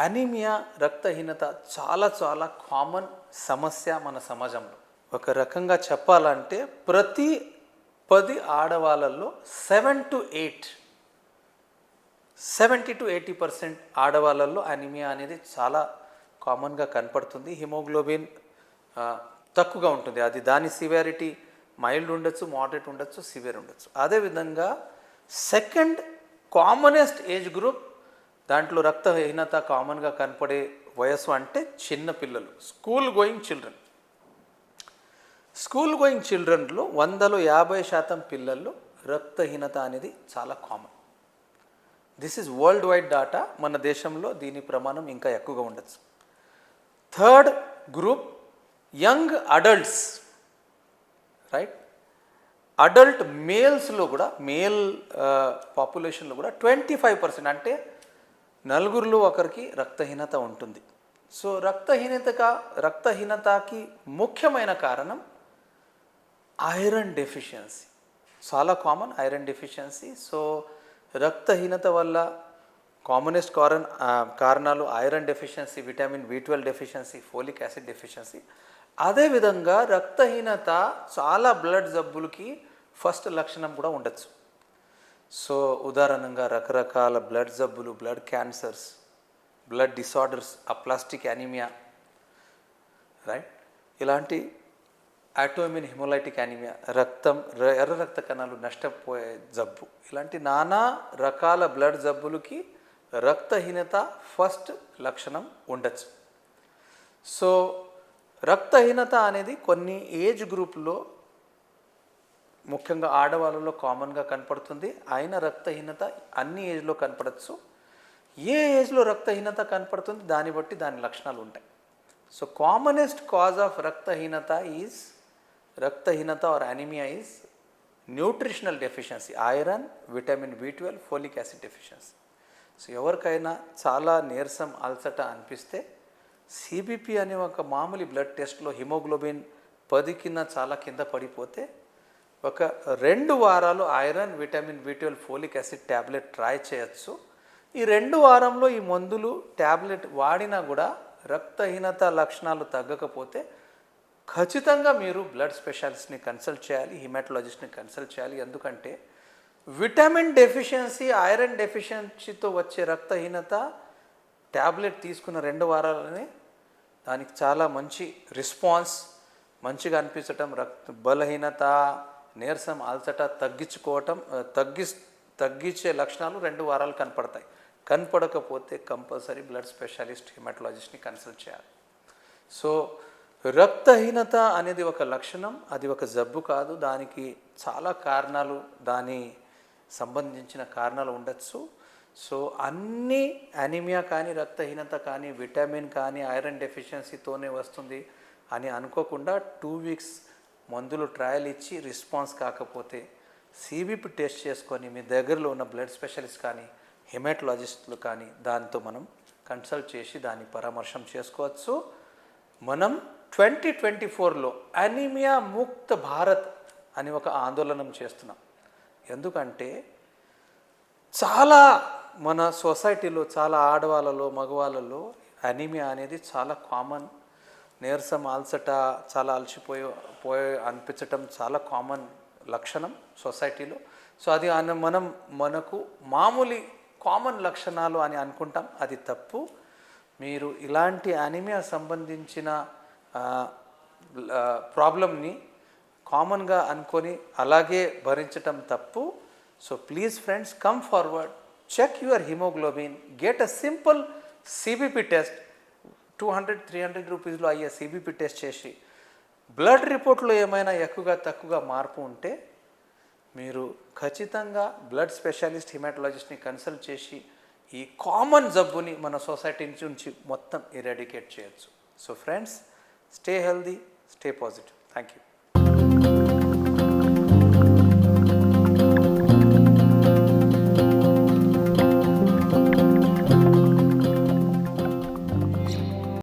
Anaemia రక్తహీనత చాలా చాలా కామన్ సమస్య మన సమాజంలో. ఒక రకంగా చెప్పాలంటే ప్రతి 10 ఆడవాళ్ళల్లో 70-80% ఆడవాళ్ళల్లో అనీమియా అనేది చాలా కామన్గా కనపడుతుంది. హిమోగ్లోబిన్ తక్కువగా ఉంటుంది. అది దాని సివియారిటీ మైల్డ్ ఉండొచ్చు, మోడరేట్ ఉండొచ్చు, సివియర్ ఉండొచ్చు. అదేవిధంగా సెకండ్ కామనెస్ట్ ఏజ్ గ్రూప్ దాంట్లో రక్తహీనత కామన్గా కనపడే వయసు అంటే చిన్న పిల్లలు, స్కూల్ గోయింగ్ చిల్డ్రన్లో 100లో 50% పిల్లల్లో రక్తహీనత అనేది చాలా common. This is world wide data. మన దేశంలో దీని ప్రమాణం ఇంకా ఎక్కువగా ఉండొచ్చు. Third group young adults, right? Adult మేల్స్లో కూడా, మేల్ పాపులేషన్లో కూడా 25% అంటే 4 ఒకరికి రక్తహీనత ఉంటుంది. సో రక్తహీనతకి ముఖ్యమైన కారణం ఐరన్ డెఫిషియన్సీ. చాలా కామన్ ఐరన్ డెఫిషియన్సీ. సో రక్తహీనత వల్ల కామనెస్ట్ కారణాలు iron deficiency, vitamin B12 deficiency, folic acid deficiency. అదేవిధంగా రక్తహీనత చాలా బ్లడ్ జబ్బులకి ఫస్ట్ లక్షణం కూడా ఉండొచ్చు. సో ఉదాహరణంగా రకరకాల బ్లడ్ జబ్బులు, blood cancers, blood disorders, aplastic anaemia, right? ఇలాంటి ఆటోఇమ్యూన్ హిమోలైటిక్ అనీమియా, ఎర్ర రక్త కణాలు నష్టపోయే జబ్బు, ఇలాంటి నానా రకాల బ్లడ్ జబ్బులకి రక్తహీనత ఫస్ట్ లక్షణం ఉండొచ్చు. సో రక్తహీనత అనేది కొన్ని ఏజ్ గ్రూప్లో, ముఖ్యంగా ఆడవాళ్ళలో కామన్గా కనపడుతుంది. అయిన రక్తహీనత అన్ని ఏజ్లో కనపడచ్చు. ఏ ఏజ్లో రక్తహీనత కనపడుతుంది దాన్ని బట్టి దాని లక్షణాలు ఉంటాయి. సో కామనెస్ట్ కాజ్ ఆఫ్ రక్తహీనత or anaemia is nutritional deficiency, iron, vitamin B12, folic acid deficiency. So ఎవరికైనా చాలా నీరసం, అలసట అనిపిస్తే సిబిపి అనే ఒక మామూలు బ్లడ్ టెస్ట్లో హిమోగ్లోబిన్ 10 కింద చాలా కింద పడిపోతే ఒక 2 వారాలు iron, vitamin B12, folic acid tablet try చేయొచ్చు. ఈ 2 వారంలో ఈ మందులు ట్యాబ్లెట్ వాడినా కూడా రక్తహీనత లక్షణాలు తగ్గకపోతే ఖచ్చితంగా మీరు బ్లడ్ స్పెషలిస్ట్ని కన్సల్ట్ చేయాలి, హిమాటలాజిస్ట్ని కన్సల్ట్ చేయాలి. ఎందుకంటే విటమిన్ డెఫిషియన్సీ, ఐరన్ డెఫిషియన్సీతో వచ్చే రక్తహీనత ట్యాబ్లెట్ తీసుకున్న 2 వారాలనే దానికి చాలా మంచి రెస్పాన్స్, మంచిగా అనిపించటం, బలహీనత, నీరసం, అలసట తగ్గించే లక్షణాలు 2 వారాలు కనపడతాయి. కనపడకపోతే కంపల్సరీ బ్లడ్ స్పెషలిస్ట్, హిమాటలాజిస్ట్ని కన్సల్ట్ చేయాలి. సో రక్తహీనత అనేది ఒక లక్షణం, అది ఒక జబ్బు కాదు. దానికి చాలా కారణాలు, దాని సంబంధించిన కారణాలు ఉండొచ్చు. సో అన్ని అనీమియా కానీ, రక్తహీనత కానీ, విటమిన్ కానీ, ఐరన్ డెఫిషియన్సీతోనే వస్తుంది అని అనుకోకుండా 2 వీక్స్ మందులు ట్రయల్ ఇచ్చి రెస్పాన్స్ కాకపోతే సిబిపి టెస్ట్ చేసుకొని మీ దగ్గరలో ఉన్న బ్లడ్ స్పెషలిస్ట్ కానీ, హెమటాలజిస్టులు కానీ దాంతో మనం కన్సల్ట్ చేసి దాన్ని పరామర్శం చేసుకోవచ్చు. మనం 2024లో అనీమియా ముక్త భారత్ అని ఒక ఆందోళన చేస్తున్నాం. ఎందుకంటే చాలా మన సొసైటీలో, చాలా ఆడవాళ్ళలో, మగవాళ్ళలో అనీమియా అనేది చాలా కామన్. నీరసం, అలసట, చాలా అలసిపోయి అనిపించటం చాలా కామన్ లక్షణం సొసైటీలో. సో అది మనకు మామూలు కామన్ లక్షణాలు అని అనుకుంటాం. అది తప్పు. మీరు ఇలాంటి అనీమియా సంబంధించిన ప్రాబ్లమ్ని కామన్గా అనుకొని అలాగే భరించటం తప్పు. So please friends, come forward, check your haemoglobin, get a simple CBP test. 200-300 రూపీస్లో అయ్యే సిబిపి టెస్ట్ చేసి బ్లడ్ రిపోర్ట్లో ఏమైనా ఎక్కువగా తక్కువగా మార్పు ఉంటే మీరు ఖచ్చితంగా బ్లడ్ స్పెషలిస్ట్, హిమాటలాజిస్ట్ని కన్సల్ట్ చేసి ఈ కామన్ జబ్బుని మన సొసైటీ నుంచి మొత్తం ఎరాడికేట్ చేయొచ్చు. So friends, stay healthy, stay positive. Thank you.